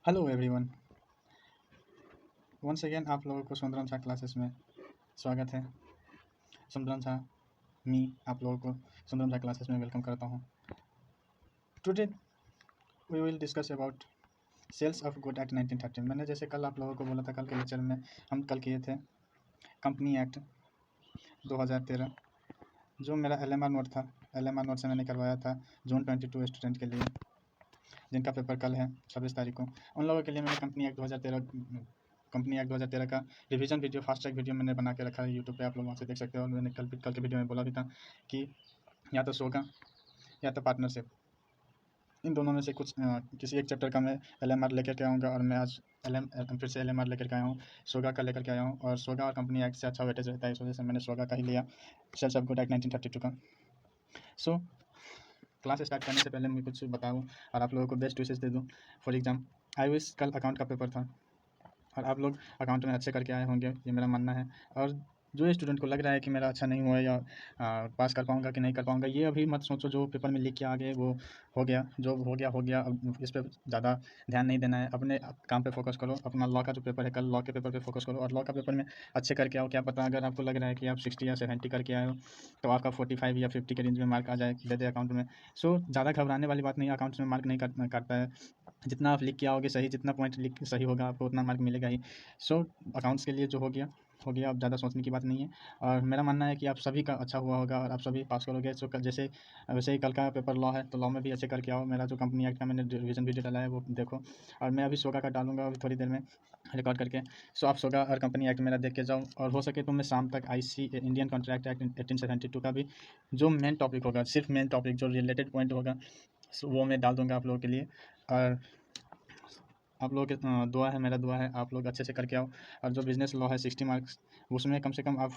Hello everyone. Once again आप लोगों को सुंदरम झा क्लासेस में स्वागत है। सुंदरम झा मी आप लोगों को सुंदरम झा क्लासेस में वेलकम करता हूँ। Today we will discuss about sales of good act 1930। मैंने जैसे कल आप लोगों को बोला था, कल के लेक्चर में हम कल किए थे कंपनी एक्ट 2013, जो मेरा LMR नोट था। LMR नोट से मैंने करवाया था जून 22 स्टूडेंट के लिए, जिनका पेपर कल है 26 तारीख को। उन लोगों के लिए मैंने कंपनी एक्ट 2013 का revision video, fast track video मैंने बना के रखा है यूट्यूब पे, आप लोग वहाँ से देख सकते हो। और मैंने कल के वीडियो में बोला भी था कि या तो सोगा या तो पार्टनरशिप, इन दोनों में से कुछ किसी एक चैप्टर का मैं LMR लेकर के आऊँगा। और मैं आज फिर से LMR लेकर के आया हूँ, सोगा का लेकर के आया हूँ। और सोगा और कंपनी एक्ट से अच्छा वेटेज रहता है, इस वजह से मैंने सोगा का ही लिया, सेल्स ऑफ गुड एक्ट 1932 का। सो क्लास स्टार्ट करने से पहले मैं कुछ बताऊँ और आप लोगों को बेस्ट विशेष दे दूँ फॉर एग्जाम। आई विश कल अकाउंट का पेपर था और आप लोग अकाउंट में अच्छे करके आए होंगे, ये मेरा मानना है। और जो स्टूडेंट को लग रहा है कि मेरा अच्छा नहीं हुआ या पास कर पाऊँगा कि नहीं कर पाऊँगा, ये अभी मत सोचो। जो पेपर में लिख के आ गए वो हो गया, जो हो गया हो गया। अब इस पर ज़्यादा ध्यान नहीं देना है, अपने काम पे फोकस करो। अपना लॉ का जो पेपर है, कल लॉ के पेपर पे फोकस करो और लॉ का पेपर में अच्छे करके आओ। क्या पता अगर आपको लग रहा है कि आप 60 या 70 करके आए हो तो आपका 45 या 50 के रेंज में मार्क आ जाए, दे दे अकाउंट में। सो ज़्यादा घबराने वाली बात नहीं है, अकाउंट्स में मार्क नहीं काटता है। जितना आप लिख के आओगे सही, जितना पॉइंट लिख सही होगा आपको उतना मार्क मिलेगा ही। सो अकाउंट्स के लिए जो हो गया हो गया, अब ज़्यादा सोचने की बात नहीं है। और मेरा मानना है कि आप सभी का अच्छा हुआ होगा और आप सभी पास करोगे। सो जैसे वैसे ही कल का पेपर लॉ है तो लॉ में भी अच्छे करके आओ। मेरा जो कंपनी एक्ट का मैंने रिवीजन वीडियो डाला है वो देखो, और मैं अभी सोगा का डालूंगा अभी थोड़ी देर में रिकॉर्ड करके। सो आप सोगा और कंपनी एक्ट मेरा देख के जाओ, और हो सके तो मैं शाम तक IC इंडियन कॉन्ट्रैक्ट एक्ट 1872 का भी जो मेन टॉपिक होगा, सिर्फ मेन टॉपिक जो रिलेटेड पॉइंट होगा, वो मैं डाल दूंगा आप लोगों के लिए। और आप लोगों की दुआ है, मेरा दुआ है, आप लोग अच्छे से करके आओ। और जो बिजनेस लॉ है 60 मार्क्स, उसमें कम से कम आप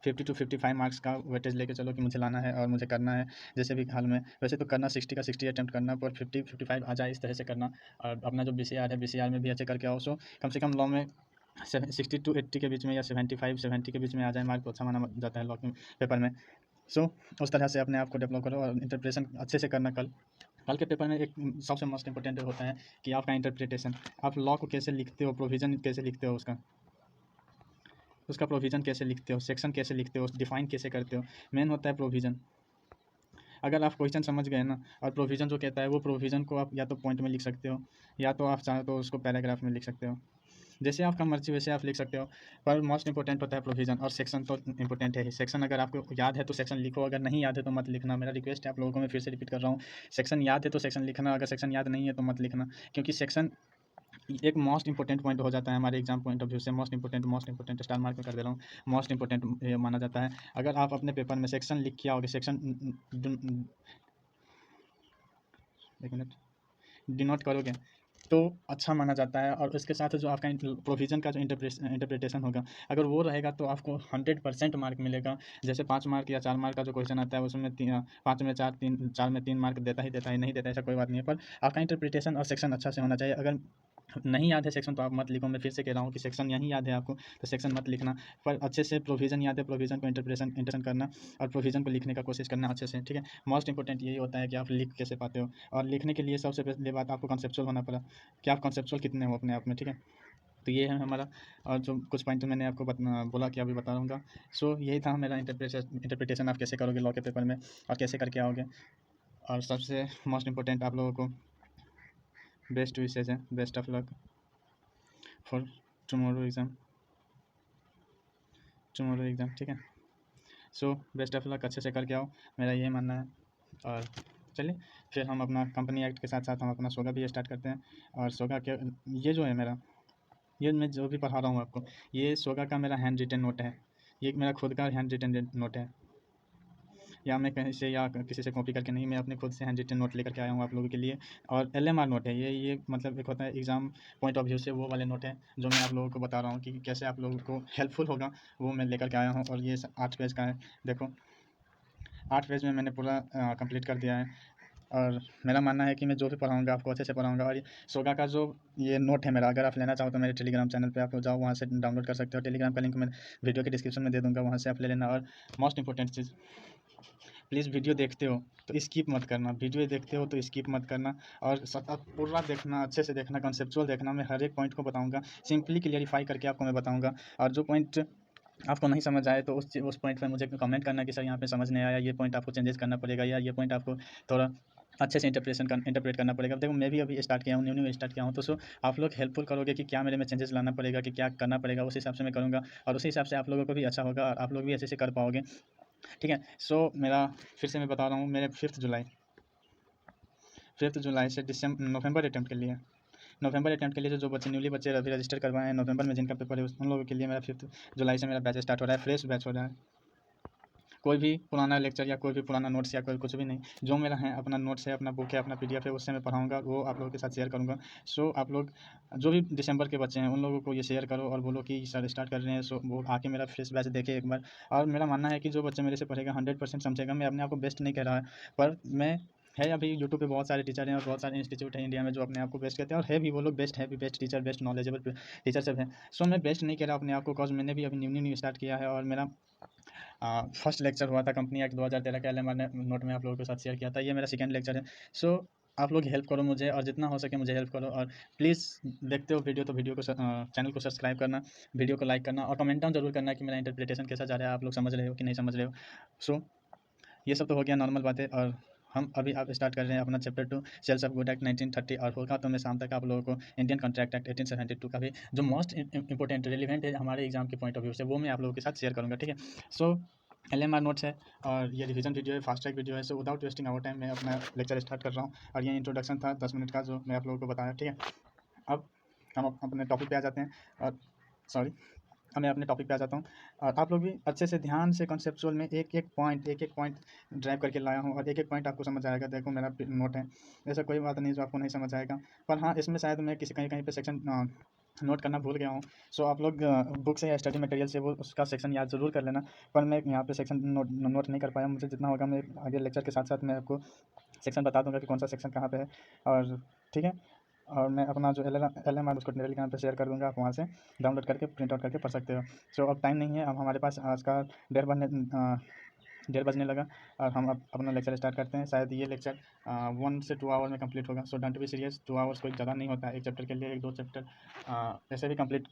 50 to 55 मार्क्स का वेटेज लेके चलो कि मुझे लाना है और मुझे करना है। जैसे भी हाल में वैसे तो करना 60 का 60 अटैम्प्ट करना, पर 50-55 आ जाए इस तरह से करना। और अपना जो BCR है, BCR में भी अच्छे करके आओ। सो कम से कम लॉ में 60 to 80 के बीच में या 75-70 के बीच में आ जाए मार्क तो अच्छा माना जाता है लॉ के पेपर में। सो उस तरह से अपने आप को डेवलप करो और इंटरप्रिटेशन अच्छे से करना। कल कल के पेपर में एक सबसे मोस्ट इंपॉर्टेंट होता है कि आपका इंटरप्रिटेशन, आप लॉ को कैसे लिखते हो, प्रोविज़न कैसे लिखते हो, उसका उसका प्रोविज़न कैसे लिखते हो, सेक्शन कैसे लिखते हो, डिफाइन कैसे करते हो। मेन होता है प्रोविज़न। अगर आप क्वेश्चन समझ गए ना, और प्रोविज़न जो कहता है वो प्रोविज़न को आप या तो पॉइंट में लिख सकते हो या तो आप चाहो तो उसको पैराग्राफ में लिख सकते हो, जैसे आपका मर्जी वैसे आप लिख सकते हो। पर मोस्ट इंपॉर्टेंट होता है प्रोविज़न, और सेक्शन तो इंपॉर्टेंट है ही। सेक्शन अगर आपको याद है तो सेक्शन लिखो, अगर नहीं याद है तो मत लिखना। मेरा रिक्वेस्ट है आप लोगों को, मैं फिर से रिपीट कर रहा हूँ, सेक्शन याद है तो सेक्शन लिखना, अगर सेक्शन याद नहीं है तो मत लिखना। क्योंकि सेक्शन एक मोस्ट इंपॉर्टेंट पॉइंट हो जाता है हमारे एग्जाम पॉइंट ऑफ व्यू से। मोस्ट इंपॉर्टेंट स्टार मार्क में कर दे रहा हूँ, मोस्ट इंपॉर्टेंट माना जाता है। अगर आप अपने पेपर में सेक्शन लिख के आओगे, सेक्शन एक मिनट डिनोट करोगे तो अच्छा माना जाता है। और उसके साथ जो आपका प्रोविज़न का जो इंटरप्रिटेशन होगा, अगर वो रहेगा तो आपको 100% मार्क मिलेगा। जैसे 5 मार्क या 4 मार्क का जो क्वेश्चन आता है उसमें 5 में 4, 4 में 3 मार्क देता ही देता है, नहीं देता ऐसा कोई बात नहीं है। पर आपका इंटरप्रिटेशन और सेक्शन अच्छा से होना चाहिए। अगर नहीं याद है सेक्शन तो आप मत लिखो। मैं फिर से कह रहा हूँ कि सेक्शन नहीं याद है आपको तो सेक्शन मत लिखना, पर अच्छे से प्रोविज़न याद है, प्रोविज़न को इंटरप्रिटेशन करना और प्रोविज़न को लिखने का कोशिश करना अच्छे से, ठीक है। मोस्ट इंपॉर्टेंट यही होता है कि आप लिख कैसे पाते हो। और लिखने के लिए सबसे पहले बात आपको कॉन्सेप्चुअल होना पड़ा कि आप कॉन्सेप्चुअल कितने हो अपने आप में, ठीक है। तो ये है हमारा, और जो कुछ पॉइंट मैंने आपको बोला कि अभी बता दूँगा। सो यही था मेरा इंटरप्रिटेशन आप कैसे करोगे लॉ के पेपर में और कैसे करके आओगे। और सबसे मोस्ट इंपॉर्टेंट आप लोगों को बेस्ट विशेज़ है, best of luck for tomorrow exam, ठीक है। सो बेस्ट ऑफ लक, अच्छे से करके आओ, मेरा यही मानना है। और चलिए फिर हम अपना कंपनी एक्ट के साथ साथ हम अपना सोगा भी स्टार्ट करते हैं। और सोगा के ये जो है मेरा, ये मैं जो भी पढ़ा रहा हूँ आपको, ये सोगा का मेरा हैंड रिटन नोट है। ये मेरा खुद का हैंड रिटन नोट है, या मैं कहीं से या किसी से कॉपी करके नहीं, मैं अपने खुद से हैंड रिटन नोट लेकर के आया हूँ आप लोगों के लिए। और LMR नोट है ये मतलब एक होता है एग्ज़ाम पॉइंट ऑफ व्यू से, वो वाले नोट हैं जो मैं आप लोगों को बता रहा हूँ कि कैसे आप लोगों को हेल्पफुल होगा, वो मैं लेकर के आया हूँ। और ये 8 पेज का है, देखो 8 पेज में मैंने पूरा कंप्लीट कर दिया है। और मेरा मानना है कि मैं जो भी पढ़ाऊँगा आपको अच्छे से पढ़ाऊँगा। और ये सोगा का जो ये नोट है मेरा, अगर आप लेना चाहो तो मेरे टेलीग्राम चैनल पे आप लोग जाओ, वहाँ से डाउनलोड कर सकते हो। टेलीग्राम का लिंक मैं वीडियो के डिस्क्रिप्शन में दे दूँगा, वहाँ से आप ले लेना। और most important cheese, please video देखते हो तो स्किप मत करना, वीडियो देखते हो तो स्किप मत करना, और पूरा देखना, अच्छे से देखना, कंसेप्चुअल देखना। मैं हर एक पॉइंट को बताऊंगा, सिंपली क्लियरिफाई करके आपको मैं बताऊंगा। और जो पॉइंट आपको नहीं समझ आए तो उस पॉइंट पर मुझे कमेंट करना कि सर यहाँ पे समझ नहीं आया, ये पॉइंट आपको चेंजेस करना पड़ेगा, या ये पॉइंट आपको थोड़ा अच्छे से इंटरप्रेट करना पड़ेगा। देखो मैं भी अभी स्टार्ट किया हूँ, न्यू स्टार्ट किया हूँ, तो सो आप लोग हेल्पफुल करोगे कि क्या मेरे में चेंजेस लाना पड़ेगा, कि क्या करना पड़ेगा, उस हिसाब से मैं करूँगा, और उसी हिसाब से आप लोगों को भी अच्छा होगा और आप लोग भी अच्छे से कर पाओगे। ठीक है, सो मेरा फिर से मैं बता रहा हूँ, मेरे 5 जुलाई से नवंबर अटैम्प्ट के लिए, जो बच्चे न्यूली बच्चे अभी रजिस्टर करवाए हैं नवंबर में, जिनका पेपर है उन लोगों के लिए मेरा 5 जुलाई से मेरा बैच स्टार्ट हो रहा है, फ्रेश बैच हो रहा है। कोई भी पुराना लेक्चर या कोई भी पुराना नोट्स या कोई कुछ भी नहीं, जो मेरा है अपना नोट्स है, अपना बुक है, अपना PDF है, उससे मैं पढ़ाऊँगा, वो आप लोगों के साथ शेयर करूँगा। सो आप लोग जो भी दिसंबर के बच्चे हैं उन लोगों को ये शेयर करो और बोलो कि सर स्टार्ट कर रहे हैं, सो वो आके मेरा फ्रेश बैच देखे एक बार। और मेरा मानना है कि जो बच्चे मेरे से पढ़ेगा 100% समझेगा। मैं अपने आप को बेस्ट नहीं कह रहा है, पर मैं है अभी यूट्यूब पे बहुत सारे टीचर हैं और बहुत सारे इंस्टीट्यूट हैं इंडिया में जो अपने आप को बेस्ट कहते हैं, और है भी वो लोग बेस्ट है भी, best teacher, best knowledgeable teacher सब है। सो मैं बेस्ट नहीं कह रहा अपने आप को, कॉज मैंने भी अभी न्यू स्टार्ट किया है, और मेरा फर्स्ट लेक्चर हुआ था कंपनी एक्ट 2013 का, LMR ने नोट में आप लोगों के साथ शेयर किया था, ये मेरा सेकंड लेक्चर है। सो आप लोग हेल्प करो मुझे, और जितना हो सके मुझे हेल्प करो, और प्लीज़ देखते हो वीडियो तो वीडियो को चैनल को सब्सक्राइब करना, वीडियो को लाइक करना, और कमेंट डाउन जरूर करना कि मेरा इंटरप्रिटेशन कैसा जा रहा है, आप लोग समझ रहे हो कि नहीं समझ रहे हो। सो ये सब तो हो गया नॉर्मल बातें, और हम अभी आप स्टार्ट कर रहे हैं अपना chapter 2 sales of good act 1930, और होगा तो मैं शाम तक आप लोगों को इंडियन कॉन्ट्रैक्ट एक्ट 1872 का भी जो मोस्ट इंपॉर्टेंट रिलेवेंट है हमारे एग्जाम के पॉइंट ऑफ व्यू से, वो मैं आप लोगों के साथ शेयर करूँगा। ठीक है, सो LMR नोट्स है और ये रिवीजन वीडियो है, फास्ट ट्रैक वीडियो है। So without wasting our time मैं अपना लेक्चर स्टार्ट कर रहा हूँ, और ये इंट्रोडक्शन था 10 मिनट का जो मैं आप लोगों को बताया। ठीक है, अब हम अपने टॉपिक पे आ जाते हैं, और सॉरी अब मैं अपने टॉपिक पे आ जाता हूँ, और आप लोग भी अच्छे से ध्यान से कंसेप्चुअल में एक एक पॉइंट ड्राइव करके लाया हूँ, और एक एक पॉइंट आपको समझ आएगा। देखो मेरा नोट है, ऐसा कोई बात नहीं जो आपको नहीं समझ आएगा, पर हाँ इसमें शायद मैं कहीं कहीं पे सेक्शन नोट करना भूल गया हूँ। सो आप लोग बुक से या स्टडी मटेरियल से वो उसका सेक्शन याद ज़रूर कर लेना, पर मैं यहाँ पे सेक्शन नोट नहीं कर पाया। मुझे जितना होगा मैं आगे लेक्चर के साथ साथ मैं आपको सेक्शन बता दूंगा कि कौन सा सेक्शन कहाँ पे है, और ठीक है, और मैं अपना जो LMR उसको टेलीग्राम पे शेयर कर दूंगा, आप वहाँ से डाउनलोड करके प्रिंट आउट करके पढ़ सकते हो। सो अब टाइम नहीं है, अब हमारे पास आज का 1:30 बजने लगा, और हम अब अपना लेक्चर स्टार्ट करते हैं। शायद ये लेक्चर 1 से 2 आवर में कंप्लीट होगा। So don't be serious, 2 hours कोई ज़्यादा नहीं होता है एक चैप्टर के लिए, 1-2 चैप्टर ऐसे भी कंप्लीट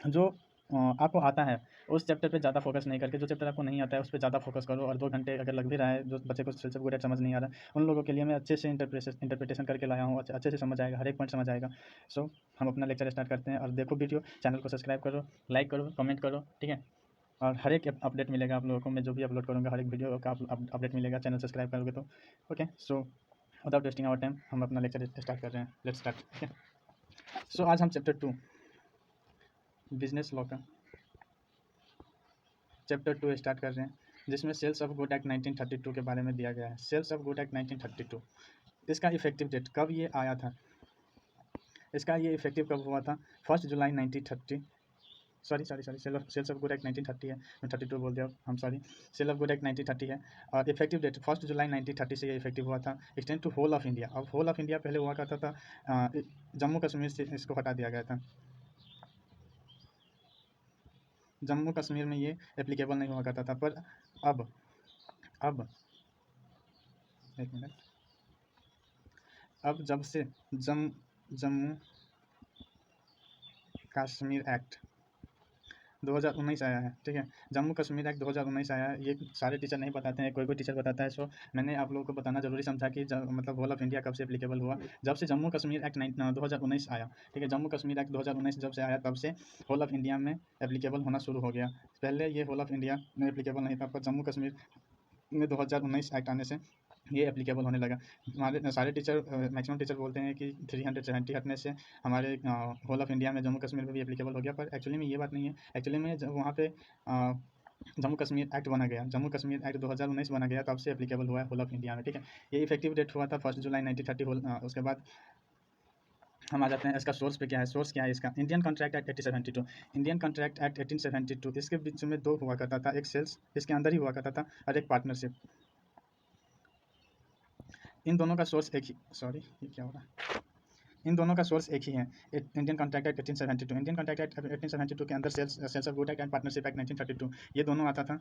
जो आपको आता है उस चैप्टर पे ज़्यादा फोकस नहीं करके, जो चैप्टर आपको नहीं आता है उस पर ज़्यादा फोकस करो। और 2 घंटे अगर लग भी रहा है, जो बच्चे को सेल्फ गुड समझ नहीं आ रहा, उन लोगों के लिए मैं अच्छे से इंटरप्रिटेशन करके लाया हूँ, अच्छे से समझ आएगा, हर एक पॉइंट समझ आएगा। सो हम अपना लेक्चर स्टार्ट करते हैं, और देखो वीडियो, चैनल को सब्सक्राइब करो, लाइक करो, कमेंट करो, ठीक है, और हर एक अपडेट मिलेगा आप लोगों को। मैं जो भी अपलोड करूँगा हर एक वीडियो का अपडेट मिलेगा, चैनल सब्सक्राइब करोगे तो। Okay, so without wasting our time हम अपना लेक्चर स्टार्ट कर रहे हैं, लेट्स स्टार्ट। ठीक है, सो आज हम चैप्टर 2 बिजनेस लॉ का चैप्टर 2 स्टार्ट कर रहे हैं, जिसमें सेल्स ऑफ गुड एक्ट 1932 के बारे में दिया गया है। सेल्स ऑफ गुड एक्ट 1932, इसका इफेक्टिव डेट कब ये आया था, इसका ये इफेक्टिव कब हुआ था? 1 जुलाई 1930, sorry sales of good act 1930 है, मैं 32 बोल दिया, हम sorry. Sale of good act 1930 है, और इफेक्टिव डेट 1 जुलाई 1930 से ये इफेक्टिव हुआ था। Extend to whole of India. अब होल ऑफ इंडिया पहले हुआ करता था, जम्मू कश्मीर से इसको हटा दिया गया था। जम्मू कश्मीर में ये एप्लीकेबल नहीं हुआ करता था, पर अब एक मिनट, अब जब से जम्मू कश्मीर एक्ट 2019 आया है, ठीक है, जम्मू कश्मीर एक्ट 2019 आया है। ये सारे टीचर नहीं बताते हैं, कोई टीचर बताता है। सो मैंने आप लोगों को बताना जरूरी समझा कि मतलब होल ऑफ इंडिया कब से एप्लीकेबल हुआ, जब से जम्मू कश्मीर एक्ट 2019 आया। ठीक है, जम्मू कश्मीर एक्ट 2019 जब से आया, तब से होल ऑफ इंडिया में एप्लीकेबल होना शुरू हो गया। पहले ये होल ऑफ इंडिया में एप्लीकेबल नहीं था, पर जम्मू कश्मीर में 2019 एक्ट आने से ये एप्लीकेबल होने लगा। हमारे सारे टीचर, मैक्सिमम टीचर बोलते हैं कि 370 हटने से हमारे होल ऑफ इंडिया में जम्मू कश्मीर में भी एप्लीकेबल हो गया, पर एक्चुअली में ये बात नहीं है। एक्चुअली में जब वहाँ पे जम्मू कश्मीर एक्ट बना गया, जम्मू कश्मीर एक्ट 2019 बना गया, तब से एप्लीकेबल हुआ है होल ऑफ इंडिया में। ठीक है, ये इफेक्टिव डेट हुआ था 1 जुलाई 1930। उसके बाद हम आ जाते हैं इसका सोर्स पे। क्या है सोर्स, क्या है इसका? Indian contract act 1872। Indian contract act 1872, इसके बीच में 2 हुआ करता था, एक सेल्स इसके अंदर ही हुआ करता था, और एक पार्टनरशिप। इन दोनों का सोर्स एक ही, सॉरी ये क्या हो रहा है, इन दोनों का सोर्स एक ही है, Indian contract act 1872। Indian contract act 1872 के अंदर sales of good act and partnership act 1932, ये दोनों आता था।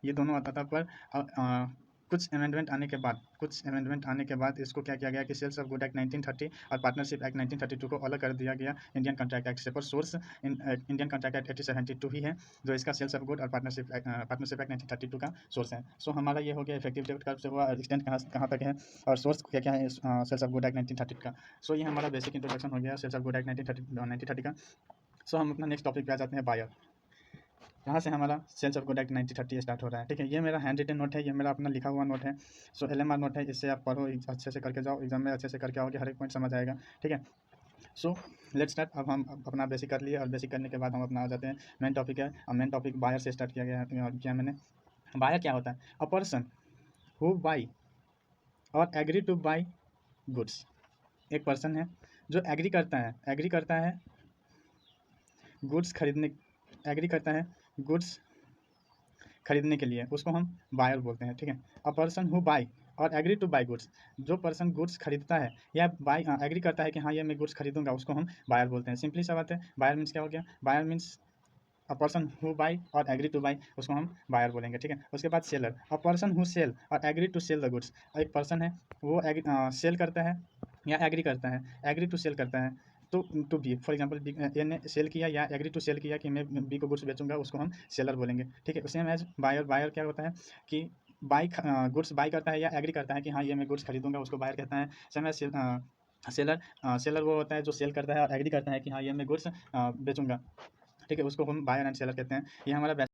ये दोनों आता था, पर कुछ अमेंडमेंट आने के बाद इसको क्या किया गया कि सेल्स ऑफ गुड एक्ट 1930 और पार्टनरशिप एक्ट 1932 को अलग कर दिया गया इंडियन कॉन्ट्रैक्ट एक्ट से। पर सोर्स इंडियन कॉन्ट्रैक्ट एक्ट 1872 ही है जो इसका सेल्स ऑफ गुड और पार्टनरशिप एक्ट 1932 का सोर्स है। सो हमारा ये हो गया इफेक्टिव डेट कब से हुआ, एक्सटेंड कहाँ तक है, और सोर्स क्या क्या है सेल्स ऑफ गुड एक्ट 1930 का। सो ये हमारा बेसिक इंट्रोडक्शन हो गया सेल्स ऑफ गुड एक्ट 1930 का। सो हम अपना नेक्स्ट टॉपिक पे आ जाते हैं, बायर। यहाँ से हमारा sales of good act 1930 start हो रहा है। ठीक है, ये मेरा हैंड रिटन नोट है, ये मेरा अपना लिखा हुआ नोट है। सो LMR नोट है, इससे आप पढ़ो, अच्छे से करके जाओ, एग्जाम में अच्छे से करके आओगे, हर एक पॉइंट समझ आएगा। ठीक है, सो लेट्स स्टार्ट। अब हम अपना बेसिक कर लिए, और बेसिक करने के बाद हम अपना आ जाते हैं मेन टॉपिक है। और मेन टॉपिक बायर से स्टार्ट किया गया है, और किया मैंने। बायर क्या होता है? अ पर्सन हु बाई और एग्री टू बाई गुड्स। एक पर्सन है जो एग्री करता है गुड्स खरीदने, एग्री करता है गुड्स खरीदने के लिए, उसको हम बायर बोलते हैं। ठीक है, अ पर्सन हु बाई और एग्री टू बाई गुड्स। जो पर्सन गुड्स खरीदता है या बाई एग्री करता है कि हाँ ये मैं गुड्स खरीदूंगा, उसको हम बायर बोलते हैं। सिंपली सा बात है, बायर मीन्स क्या हो गया? Buyer means a person who buy और एग्री टू बाई, उसको हम बायर बोलेंगे। ठीक है, उसके बाद seller, a person who sell और agree to sell the goods. एक पर्सन है वो सेल करता है या एग्री करता है, एग्री टू सेल करता है तो टू बी, फॉर एग्जांपल ए ने सेल किया या एग्री टू सेल किया कि मैं बी को गुड्स बेचूंगा, उसको हम सेलर बोलेंगे। ठीक है, सेम एज बायर। बायर क्या होता है कि बाई गुड्स बाई करता है या एग्री करता है कि हाँ ये मैं गुड्स खरीदूंगा, उसको बायर कहता है। सेम एज सेलर, सेलर वो होता है जो सेल करता है और एग्री करता है कि हाँ ये मैं गुड्स बेचूंगा। ठीक है, उसको हम बायर एंड सेलर कहते हैं। ये हमारा